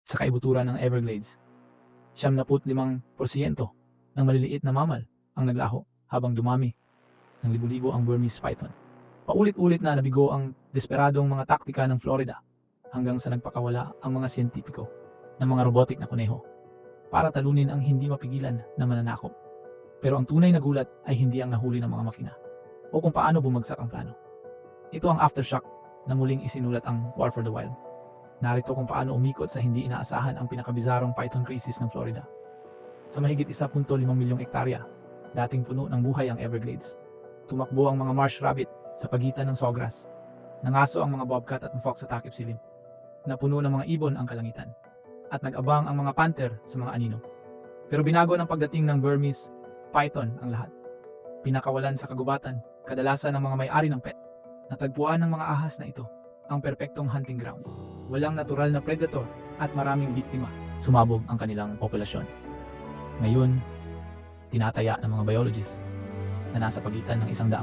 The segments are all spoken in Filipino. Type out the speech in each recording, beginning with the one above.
Sa kaibuturan ng Everglades, 75% ng maliliit na mammal ang naglaho habang dumami ng libu-libo ang Burmese python. Paulit-ulit na nabigo ang desperadong mga taktika ng Florida hanggang sa nagpakawala ang mga siyentipiko ng mga robotic na kuneho para talunin ang hindi mapigilan na mananakop. Pero ang tunay na gulat ay hindi ang nahuli ng mga makina o kung paano bumagsak ang plano. Ito ang aftershock na muling isinulat ang War for the Wild. Narito kung paano umikot sa hindi inaasahan ang pinakabizarong python crisis ng Florida. Sa mahigit 1.5 milyong hektarya, dating puno ng buhay ang Everglades. Tumakbo ang mga marsh rabbit sa pagitan ng sawgrass. Nangaso ang mga bobcat at fox sa takip silim. Napuno ng mga ibon ang kalangitan. At nag-abang ang mga panther sa mga anino. Pero binago ng pagdating ng Burmese python ang lahat. Pinakawalan sa kagubatan, kadalasan ng mga may-ari ng pet. Natagpuan ng mga ahas na ito ang perpektong hunting ground. Walang natural na predator at maraming biktima. Sumabog ang kanilang populasyon. Ngayon, tinataya ng mga biologists na nasa pagitan ng 100,000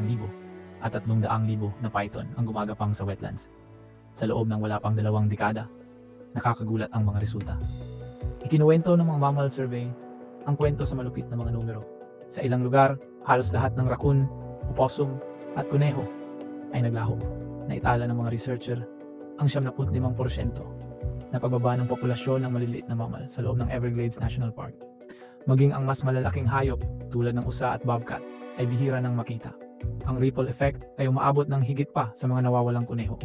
at 300,000 na python ang gumagapang sa wetlands. Sa loob ng wala pang 2 dekada, nakakagulat ang mga resulta. Ikinuwento ng mga mammal survey ang kwento sa malupit na mga numero. Sa ilang lugar, halos lahat ng raccoon, opossum at kuneho ay naglaho. Naitala ng mga researcher ang 75% na pagbaba ng populasyon ng maliliit na mammal sa loob ng Everglades National Park. Maging ang mas malalaking hayop tulad ng usa at bobcat ay bihira nang makita. Ang ripple effect ay umaabot ng higit pa sa mga nawawalang kuneho.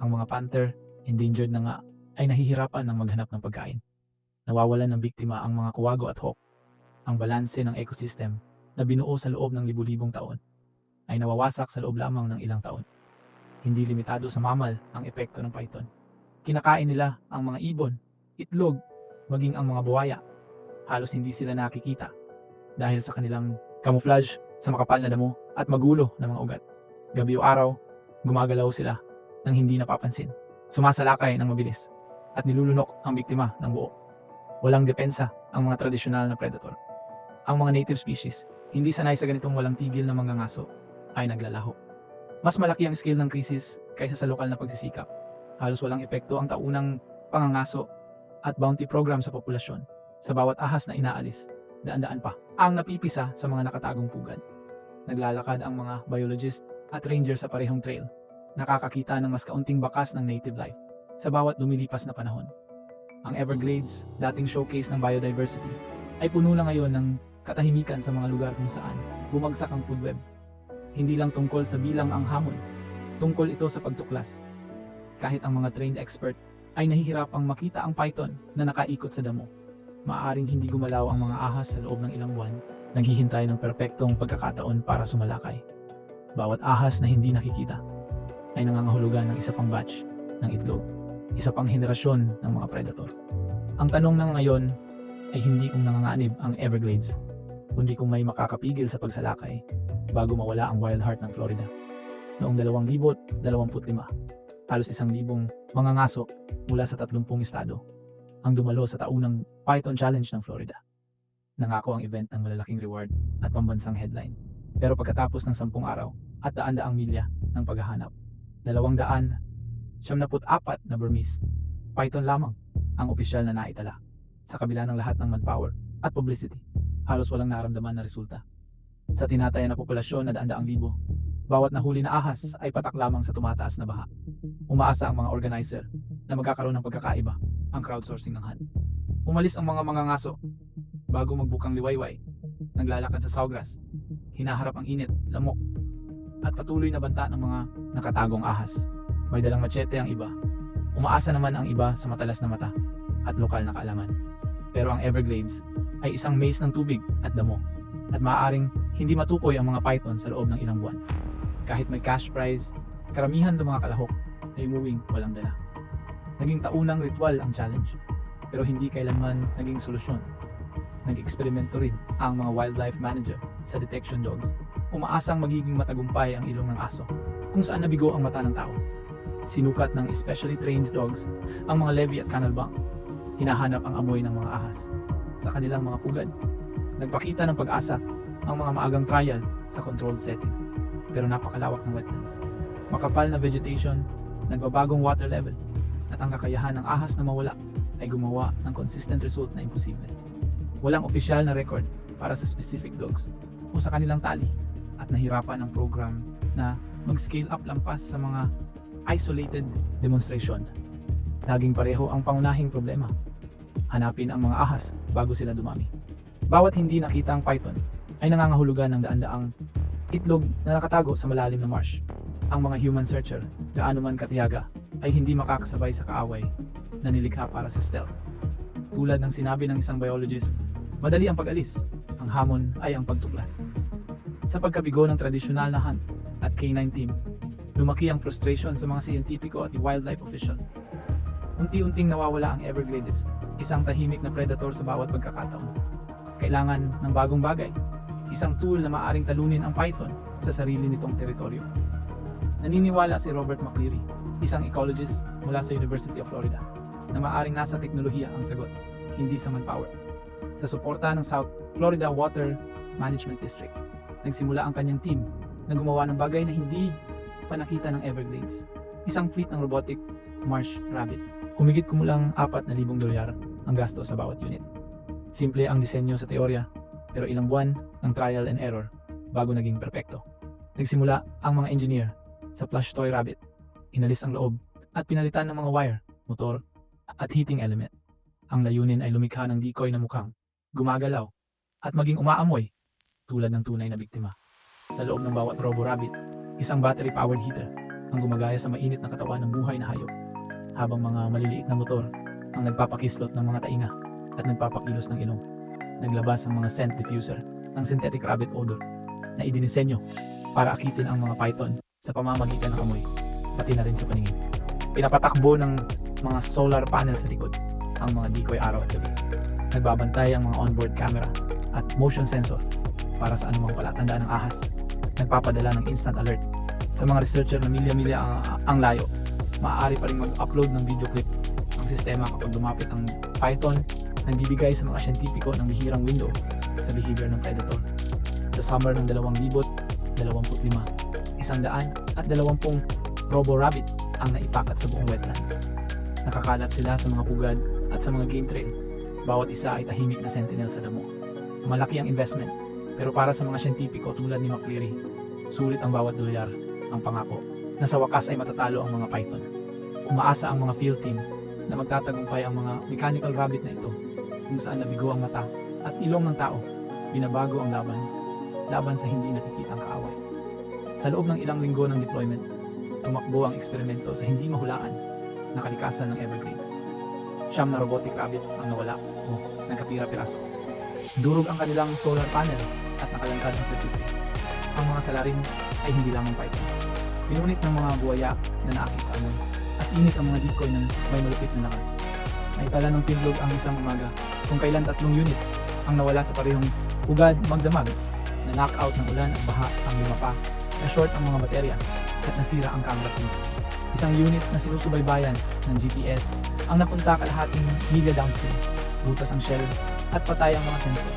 Ang mga panther, endangered na nga, ay nahihirapan ng maghanap ng pagkain. Nawawalan ng biktima ang mga kuwago at hawk. Ang balanse ng ecosystem na binuo sa loob ng libu-libong taon ay nawawasak sa loob lamang ng ilang taon. Hindi limitado sa mammal ang epekto ng python. Kinakain nila ang mga ibon, itlog, maging ang mga buwaya. Halos hindi sila nakikita dahil sa kanilang camouflage sa makapal na damo at magulo na mga ugat. Gabi o araw, gumagalaw sila nang hindi napapansin. Sumasalakay ng mabilis at nilulunok ang biktima ng buo. Walang depensa ang mga tradisyonal na predator. Ang mga native species, hindi sanay sa ganitong walang tigil na mangangaso, ay naglalaho. Mas malaki ang scale ng krisis kaysa sa lokal na pagsisikap. Halos walang epekto ang taunang pangangaso at bounty program sa populasyon. Sa bawat ahas na inaalis, daan-daan pa ang napipisa sa mga nakatagong pugad. Naglalakad ang mga biologist at ranger sa parehong trail. Nakakakita ng mas kaunting bakas ng native life sa bawat lumilipas na panahon. Ang Everglades, dating showcase ng biodiversity, ay puno na ngayon ng katahimikan sa mga lugar kung saan bumagsak ang food web. Hindi lang tungkol sa bilang ang hamon, tungkol ito sa pagtuklas. Kahit ang mga trained expert ay nahihirapang makita ang python na nakaikot sa damo. Maaring hindi gumalaw ang mga ahas sa loob ng ilang buwan, naghihintay ng perpektong pagkakataon para sumalakay. Bawat ahas na hindi nakikita ay nangangahulugan ng isa pang batch ng itlog, isa pang henerasyon ng mga predator. Ang tanong ng ngayon ay hindi kung nanganganib ang Everglades, kundi kung may makakapigil sa pagsalakay bago mawala ang wild heart ng Florida. Noong 2025, halos 1,000 mga ngaso mula sa 30 estado ang dumalo sa taunang Python Challenge ng Florida. Nangako ang event ng malalaking reward at pambansang headline. Pero pagkatapos ng 10 araw at daan-daang milya ng paghahanap, 274 na Burmese python lamang ang opisyal na naitala. Sa kabila ng lahat ng manpower at publicity, halos walang naramdaman na resulta. Sa tinataya na populasyon na daan-daang libo, bawat nahuli na ahas ay patak lamang sa tumataas na baha. Umaasa ang mga organizer na magkakaroon ng pagkakaiba ang crowdsourcing ng hunt. Umalis ang mga ngaso bago magbukang liwayway, naglalakad sa sawgrass, hinaharap ang init, lamok, at patuloy na banta ng mga nakatagong ahas. May dalang machete ang iba. Umaasa naman ang iba sa matalas na mata at lokal na kaalaman. Pero ang Everglades ay isang maze ng tubig at damo, at maaaring hindi matukoy ang mga python sa loob ng ilang buwan. Kahit may cash prize, karamihan sa mga kalahok ay umuwing walang dala. Naging taunang ritual ang challenge, pero hindi kailanman naging solusyon. Nag-eksperimento rin ang mga wildlife manager sa detection dogs. Umaasang magiging matagumpay ang ilong ng aso kung saan nabigo ang mata ng tao. Sinukat ng specially trained dogs ang mga levee at canal bank. Hinahanap ang amoy ng mga ahas sa kanilang mga pugad. Nagpakita ng pag-asa ang mga maagang trial sa controlled settings, pero napakalawak ng wetlands. Makapal na vegetation, nagbabagong water level, at ang kakayahan ng ahas na mawala ay gumawa ng consistent result na imposible. Walang opisyal na record para sa specific dogs o sa kanilang tali at nahirapan ang program na mag-scale up lampas sa mga isolated demonstration. Laging pareho ang pangunahing problema. Hanapin ang mga ahas bago sila dumami. Bawat hindi nakita ang python ay nangangahulugan ng daan-daang itlog na nakatago sa malalim na marsh. Ang mga human searcher, gaano man katiyaga, ay hindi makakasabay sa kaaway na nilikha para sa stealth. Tulad ng sinabi ng isang biologist, madali ang pag-alis, ang hamon ay ang pagtuklas. Sa pagkabigo ng tradisyonal na hunt at canine team, lumaki ang frustration sa mga siyentipiko at wildlife official. Unti-unting nawawala ang Everglades, isang tahimik na predator sa bawat pagkakataon. Kailangan ng bagong bagay, isang tool na maaring talunin ang python sa sarili nitong teritoryo. Naniniwala si Robert McCleary, isang ecologist mula sa University of Florida, na maaring nasa teknolohiya ang sagot, hindi sa manpower. Sa suporta ng South Florida Water Management District, nagsimula ang kanyang team na gumawa ng bagay na hindi pa nakita ng Everglades, isang fleet ng robotic marsh rabbit. Humigit kumulang $4,000 ang gasto sa bawat unit. Simple ang disenyo sa teorya, pero ilang buwan ng trial and error bago naging perpekto. Nagsimula ang mga engineer sa plush toy rabbit, inalis ang loob at pinalitan ng mga wire, motor at heating element. Ang layunin ay lumikha ng decoy na mukhang gumagalaw at maging umaamoy tulad ng tunay na biktima. Sa loob ng bawat robo rabbit, isang battery-powered heater ang gumagaya sa mainit na katawan ng buhay na hayop, habang mga maliliit na motor ang nagpapakislot ng mga tainga at nagpapakilos ng ilong. Naglabas ang mga scent diffuser ng synthetic rabbit odor na idinisenyo para akitin ang mga python sa pamamagitan ng amoy, pati na rin sa paningin. Pinapatakbo ng mga solar panel sa likod ang mga decoy araw at gabi. Nagbabantay ang mga onboard camera at motion sensor para sa anumang palatandaan ng ahas. Nagpapadala ng instant alert sa mga researcher na milya-milya ang layo. Maaari pa rin mag-upload ng video clip ang sistema kapag lumapit ang python, nagbibigay sa mga siyentipiko ng bihirang window sa behavior ng predator. Sa summer ng 2025, 120 robo-rabbit ang naipakat sa buong wetlands. Nakakalat sila sa mga pugad at sa mga game trail. Bawat isa ay tahimik na sentinel sa damo. Malaki ang investment, pero para sa mga siyentipiko tulad ni McCleary, sulit ang bawat dolyar. Ang pangako na sa wakas ay matatalo ang mga python. Umaasa ang mga field team na magtatagumpay ang mga mechanical rabbit na ito, kung saan nabigo ang mata at ilong ng tao. Binabago ang laban sa hindi nakikitang kaaway. Sa loob ng ilang linggo ng deployment, tumakbo ang eksperimento sa hindi mahulaan na kalikasan ng Everglades. 9 na robotic rabbit ang nawala o nagkapira-piraso. Durog ang kanilang solar panel at nakalangkad ang circuitry. Ang mga salarin ay hindi lamang python. Pinunit ng mga buwaya na naakit sa amoy at init ang mga decoy ng may malupit na lakas. Naitala ng fieldlog ang isang umaga kung kailan 3 unit ang nawala sa parehong ugad magdamag, na knockout ng ulan at baha ang lumapa, na short ang mga baterya at nasira ang camera feed. Isang unit na sinusubaybayan ng GPS ang napunta kalahating milya downstream, butas ang shell at patay ang mga sensor.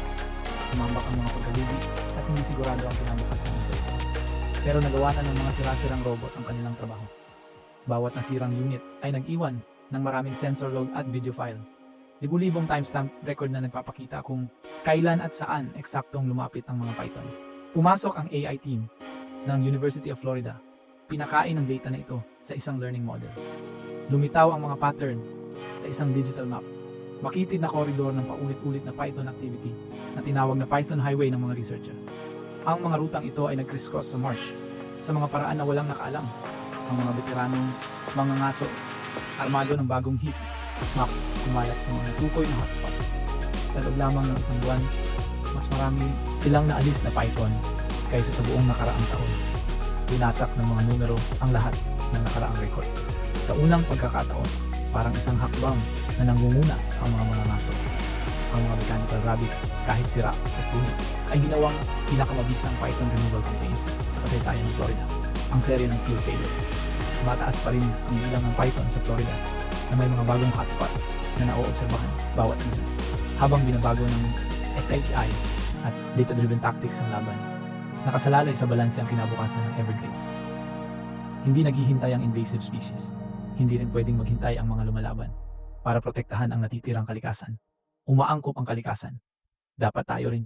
Tumambak ang mga pagkalugi at hindi sigurado ang kinabukasan ng proyekto. Pero nagawa na ng mga sirasirang robot ang kanilang trabaho. Bawat nasirang unit ay nag-iwan ng maraming sensor log at video file. Libu-libong timestamp record na nagpapakita kung kailan at saan eksaktong lumapit ang mga python. Pumasok ang AI team ng University of Florida. Pinakain ang data na ito sa isang learning model. Lumitaw ang mga pattern sa isang digital map. Makitid na koridor ng paulit-ulit na Python activity na tinawag na Python Highway ng mga researcher. Ang mga rutang ito ay nag-crisscross sa marsh sa mga paraan na walang nakaalam. Ang mga veteranong mga ngaso, armado ng bagong heat map, kumalat sa mga tukoy na hotspot. Sa loob lamang ng isang buwan, mas marami silang naalis na Python kaysa sa buong nakaraang taon. Binasak ng mga numero ang lahat ng nakaraang record. Sa unang pagkakataon, parang isang hakbang na nangunguna ang mga ngaso. Ang mga mechanical rabbit, kahit sira at punit, ay ginawang pinakamabisang Python removal campaign sa kasaysayan ng Florida. Ang serye ng field failure. Mataas pa rin ang bilang ng Python sa Florida na may mga bagong hotspot na naoobserbahan bawat season. Habang binabago ng FAI at data-driven tactics ang laban, nakasalalay sa balanse ang kinabukasan ng Everglades. Hindi naghihintay ang invasive species. Hindi rin pwedeng maghintay ang mga lumalaban. para protektahan ang natitirang kalikasan. Umaangkop ang kalikasan. Dapat tayo rin